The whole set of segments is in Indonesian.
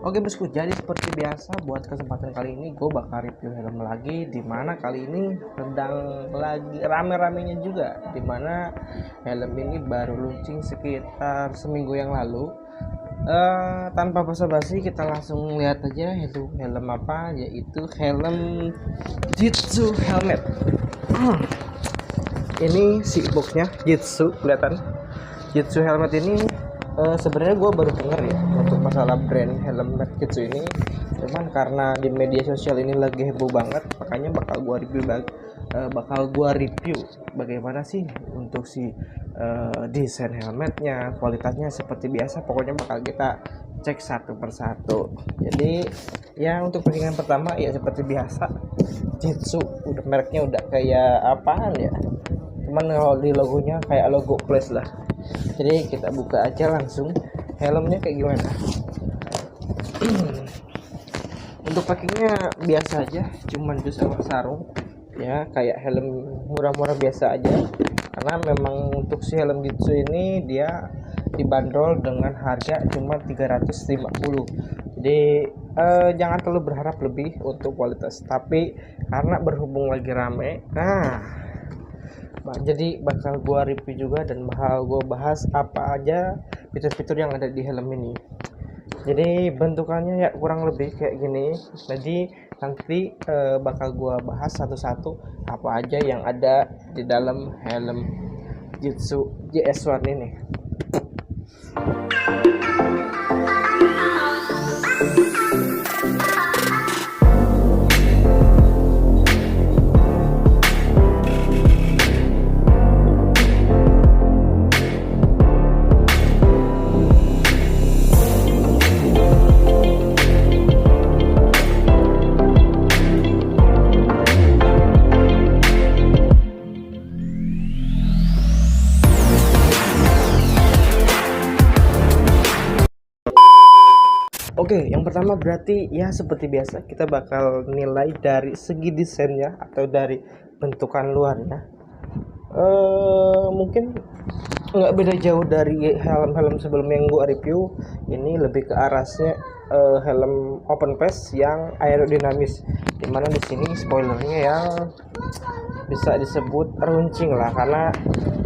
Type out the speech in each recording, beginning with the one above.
Oke bosku, jadi seperti biasa buat kesempatan kali ini gue bakal review helm lagi, dimana kali ini sedang lagi rame-ramenya juga, dimana helm ini baru launching sekitar seminggu yang lalu. Tanpa basa-basi kita langsung lihat aja itu helm apa, yaitu helm Jitsu helmet. Ini si boxnya Jitsu, kelihatan Jitsu helmet ini. Sebenarnya gue baru denger ya untuk masalah brand helm merek Jitsu ini, cuman karena di media sosial ini lagi heboh banget, makanya bakal gue review bagaimana sih untuk si desain helmetnya, kualitasnya seperti biasa. Pokoknya bakal kita cek satu persatu. Jadi ya untuk packingan pertama ya seperti biasa Jitsu, udah mereknya udah kayak apaan ya, cuman kalau di logonya kayak logo Clash lah. Jadi kita buka aja langsung helmnya kayak gimana. Untuk packingnya biasa aja, cuman dus sama sarung ya, kayak helm murah-murah biasa aja. Karena memang untuk si helm Jitsu ini dia dibanderol dengan harga cuma 350. Jadi jangan terlalu berharap lebih untuk kualitas, tapi karena berhubung lagi rame, jadi bakal gua review juga dan bakal gua bahas apa aja fitur-fitur yang ada di helm ini. Jadi bentukannya ya kurang lebih kayak gini. Jadi nanti bakal gua bahas satu-satu apa aja yang ada di dalam helm Jitsu JS1 ini. Oke, yang pertama berarti ya seperti biasa kita bakal nilai dari segi desainnya atau dari bentukan luarnya. Mungkin nggak beda jauh dari helm-helm sebelumnya yang gua review. Ini lebih ke arahnya helm open face yang aerodinamis, dimana di sini spoilernya yang bisa disebut runcing lah, karena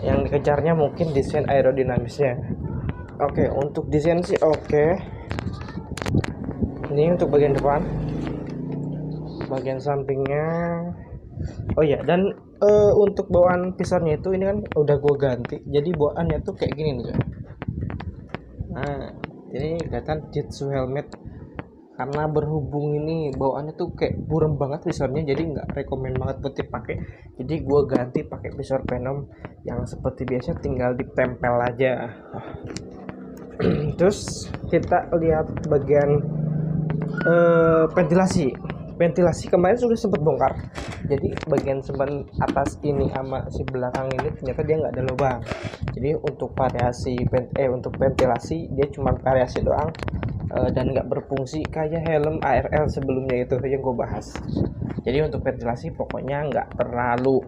yang dikejarnya mungkin desain aerodinamisnya. Oke, untuk desain sih oke. Ini untuk bagian depan, bagian sampingnya. Oh ya, dan untuk bawaan pisarnya itu ini kan udah gue ganti, jadi bawaannya tuh kayak gini nih coy. Nah, ini kelihatan Jitsu helmet. Karena berhubung ini bawaannya tuh kayak burem banget pisarnya, jadi nggak rekomen banget buat dipakai. Jadi gue ganti pakai pisar Venom yang seperti biasa tinggal ditempel aja. Terus kita lihat bagian ventilasi kemarin sudah sempat bongkar. Jadi bagian sebelah atas ini sama si belakang ini ternyata dia nggak ada lubang. Jadi untuk untuk ventilasi dia cuma variasi doang, dan nggak berfungsi kayak helm ARL sebelumnya itu yang gue bahas. Jadi untuk ventilasi pokoknya nggak terlalu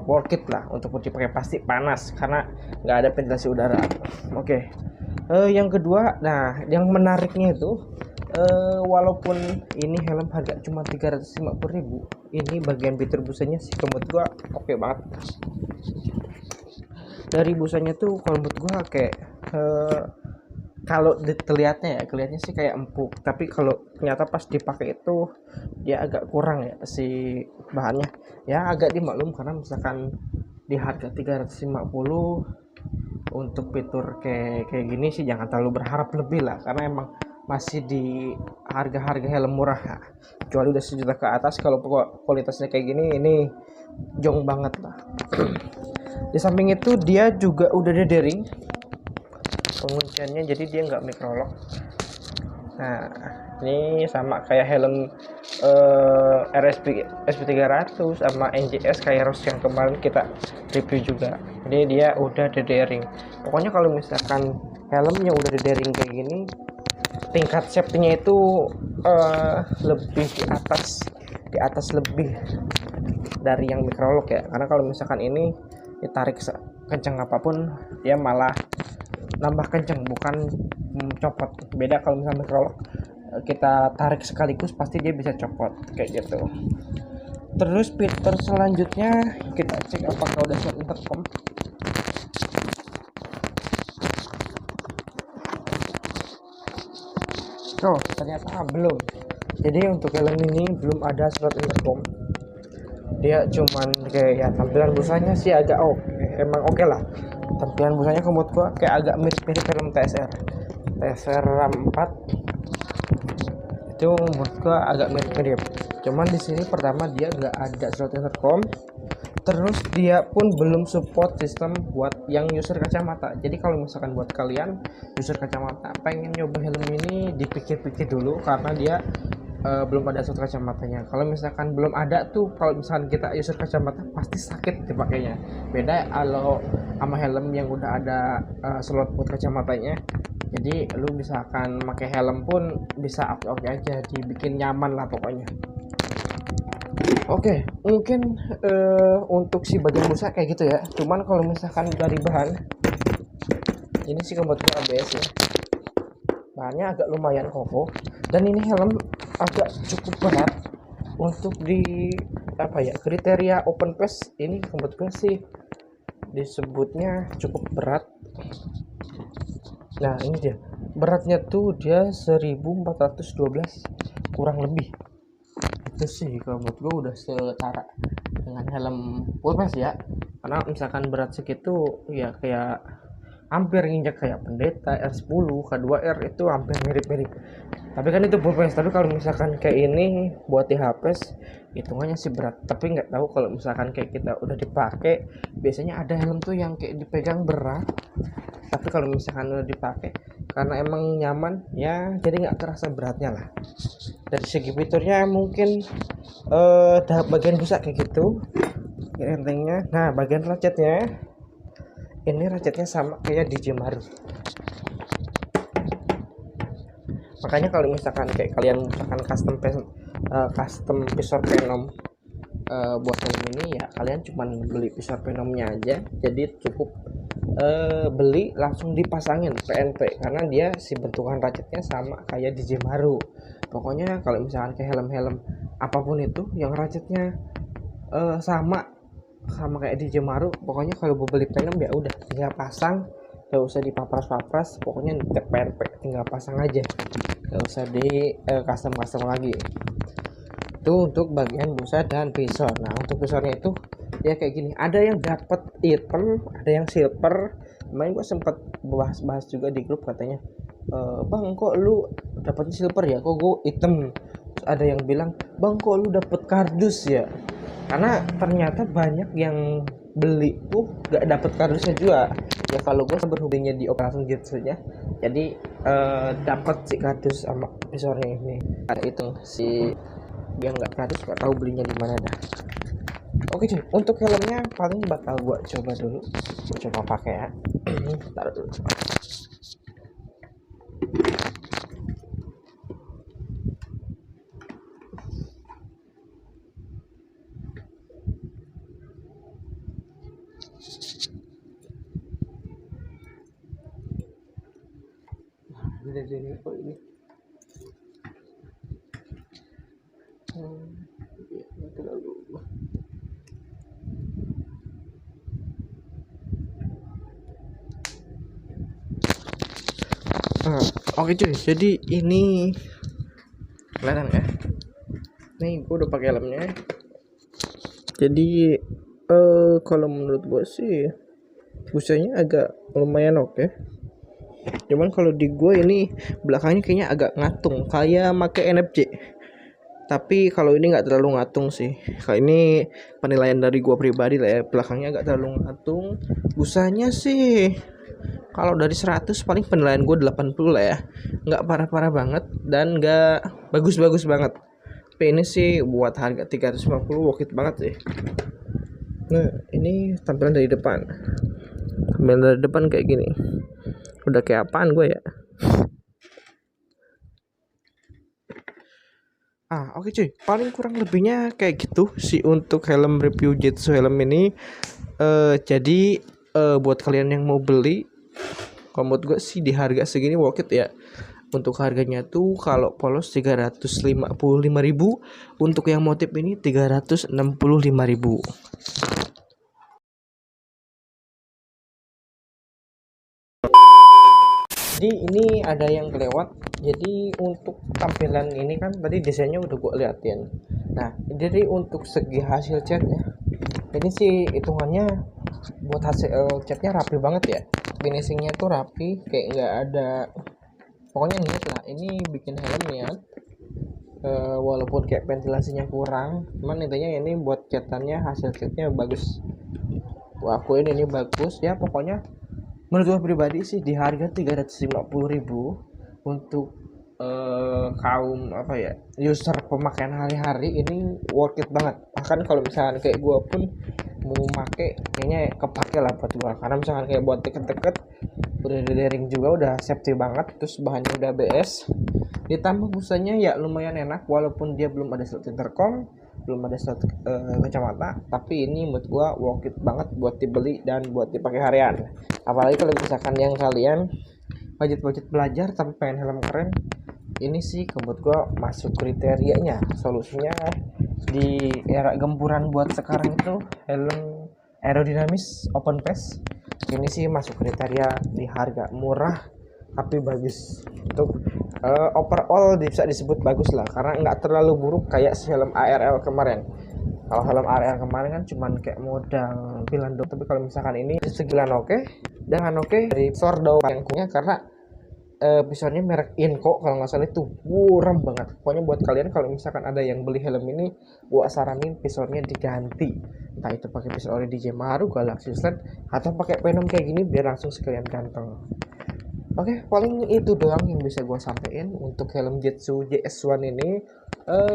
worth it lah untuk dipakai, pasti panas karena nggak ada ventilasi udara. Oke. Yang kedua, nah yang menariknya itu walaupun ini helm harga cuma 350.000, ini bagian fitur busanya sih menurut gua oke banget. Dari busanya tuh kalau menurut gua kayak kalau kelihatannya sih kayak empuk, tapi kalau ternyata pas dipakai itu dia agak kurang ya si bahannya. Ya agak dimaklum karena misalkan di harga 350 untuk fitur kayak gini sih jangan terlalu berharap lebih lah, karena emang masih di harga-harga helm murah ya. Kecuali udah 1 juta ke atas, kalau kualitasnya kayak gini ini jong banget lah. Di samping itu dia juga udah ada dering pengunciannya, jadi dia nggak microlock. Nah ini sama kayak helm SP300 sama NJS Kairos yang kemarin kita review juga. Jadi dia udah ada dering. Pokoknya kalau misalkan helmnya udah ada dering kayak gini, tingkat safety-nya itu lebih di atas lebih dari yang microlock ya. Karena kalau misalkan ini ditarik kencang apapun dia malah nambah kencang, bukan copot. Beda kalau misalnya kalau kita tarik sekaligus pasti dia bisa copot kayak gitu. Terus fitur selanjutnya kita cek apakah udah slot intercom. Oh, ternyata belum. Jadi untuk helm ini belum ada slot intercom. Dia cuman kayak ya tampilan busanya sih agak emang oke lah. Tampilan busanya menurut gua kayak agak mirip-mirip helm TSR 4 itu menurut gua agak mirip-mirip. Cuman di sini pertama dia nggak ada slot intercom, terus dia pun belum support sistem buat yang user kacamata. Jadi kalau misalkan buat kalian user kacamata pengen nyoba helm ini, dipikir-pikir dulu karena dia belum ada slot kacamatanya. Kalau misalkan belum ada tuh, kalau misalkan kita user kacamata pasti sakit dipakainya. Beda kalau sama helm yang udah ada slot buat kacamatanya. Jadi lu misalkan pakai helm pun bisa oke aja, dibikin nyaman lah pokoknya. Oke, mungkin untuk si bagian busa kayak gitu ya. Cuman kalau misalkan dari bahan, ini sih buat gua ABS ya. Bahannya agak lumayan kokoh, dan ini helm agak cukup berat untuk di kriteria open face. Ini menurut gua sih disebutnya cukup berat. Nah ini dia beratnya tuh, dia 1412 kurang lebih. Itu sih kalau menurut gue udah setara dengan helm full face ya, karena misalkan berat segitu ya kayak hampir nginjak kayak Pendeta R10 K2R, itu hampir mirip-mirip. Tapi kan itu full face. Tapi kalau misalkan kayak ini buat di HP hitungannya sih berat. Tapi nggak tahu kalau misalkan kayak kita udah dipakai, biasanya ada helm tuh yang kayak dipegang berat, tapi kalau misalkan udah dipakai karena emang nyaman ya, jadi nggak terasa beratnya lah. Dari segi fiturnya mungkin bagian busa kayak gitu entengnya. Nah bagian ratchetnya, ini ratchetnya sama kayak di Jimaru. Makanya kalau misalkan kayak kalian misalkan custom visor Venom buat helm ini ya, kalian cuman beli visor Venomnya aja, jadi cukup beli langsung dipasangin PNP, karena dia si bentukan ratchetnya sama kayak di Jimaru. Pokoknya kalau misalkan kayak helm-helm apapun itu yang ratchetnya sama kayak di Jimaru, pokoknya kalau mau beli Venom ya udah tinggal pasang, gak usah dipapras-papras, pokoknya PNP tinggal pasang aja, gak usah di custom lagi. Itu untuk bagian busa dan visor. Nah untuk visornya itu ya kayak gini, ada yang dapat hitam, ada yang silver. Main gua sempat bahas juga di grup, katanya bang kok lu dapetnya silver ya, kok gua hitam. Terus ada yang bilang, bang kok lu dapet kardus ya, karena ternyata banyak yang beli tuh gak dapet kardusnya juga ya. Kalau gue berhubungnya di operasi gitu saja, jadi dapat si kardus sama visornya ini. Ada itu si yang nggak kardus, nggak tahu belinya di mana dah. Oke cuy, untuk helmnya paling bakal gua coba dulu, coba pakai ya. Taruh dulu. Ini kok ini. Terlalu. Oke cuy, jadi ini kelihatan ya. Nih gue udah pakai helmnya. Jadi kalau menurut gue sih busanya agak lumayan oke. Cuman kalau di gue ini belakangnya kayaknya agak ngatung, kayak pakai NFC. Tapi kalau ini nggak terlalu ngatung sih. Kayak ini penilaian dari gue pribadi lah ya, belakangnya agak terlalu ngatung. Busanya sih kalau dari 100 paling penilaian gue 80 lah ya. Nggak parah-parah banget dan nggak bagus-bagus banget. Tapi ini sih buat harga 350 worth it banget sih. Nah ini tampilan dari depan. Tampilan dari depan kayak gini. Udah kayak apaan gue ya. Oke cuy, paling kurang lebihnya kayak gitu sih untuk helm review Jetsu helm ini. Jadi buat kalian yang mau beli, Kalau menurut gue sih di harga segini worth it ya. Untuk harganya tuh kalau polos 355.000, untuk yang motif ini 365.000. Jadi ini ada yang kelewat. Jadi untuk tampilan ini kan tadi desainnya udah gue liatin. Nah, jadi untuk segi hasil catnya, ini sih hitungannya buat hasil catnya rapi banget ya. Finishingnya tuh rapi, kayak nggak ada, pokoknya niat lah. Ini bikin helm niat. Walaupun kayak ventilasinya kurang, cuman intinya ini buat catannya, hasil catnya bagus. Wah, akuin ini bagus ya. Pokoknya menurut gue pribadi sih di harga 350.000 untuk kaum apa ya, user pemakaian hari-hari ini worth it banget. Bahkan kalau misalkan kayak gue pun mau make, kayaknya kepake lah buat gue, karena misalkan kayak buat deket-deket udah daring juga, udah safety banget, terus bahannya udah ABS, ditambah busanya ya lumayan enak. Walaupun dia belum ada slot intercom, belum ada slot kacamata, tapi ini menurut gua worth it banget buat dibeli dan buat dipakai harian. Apalagi kalau misalkan yang kalian budget belajar tapi pengen helm keren, ini sih menurut gua masuk kriterianya. Solusinya di era gempuran buat sekarang itu, helm aerodinamis open face ini sih masuk kriteria di harga murah tapi bagus. Untuk overall bisa disebut bagus lah, karena nggak terlalu buruk kayak si helm ARL kemarin. Kalau helm ARL kemarin kan cuman kayak modal pilando, tapi kalau misalkan ini segilan oke, dengan oke dari Sordo pangkunya, karena pisaunya merek Inco kalau nggak salah, itu buram banget. Pokoknya buat kalian kalau misalkan ada yang beli helm ini, gua saranin pisaunya diganti, entah itu pakai pisau ori DJ Maru, Galaxy Sled, atau pakai Venom kayak gini biar langsung sekalian ganteng. Oke, paling itu doang yang bisa gue sampaikan untuk helm Jetsu JS1 ini.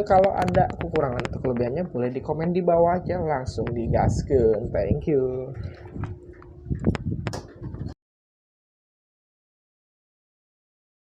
Kalau ada kekurangan atau kelebihannya boleh di komen di bawah aja, langsung digaskeun. Thank you.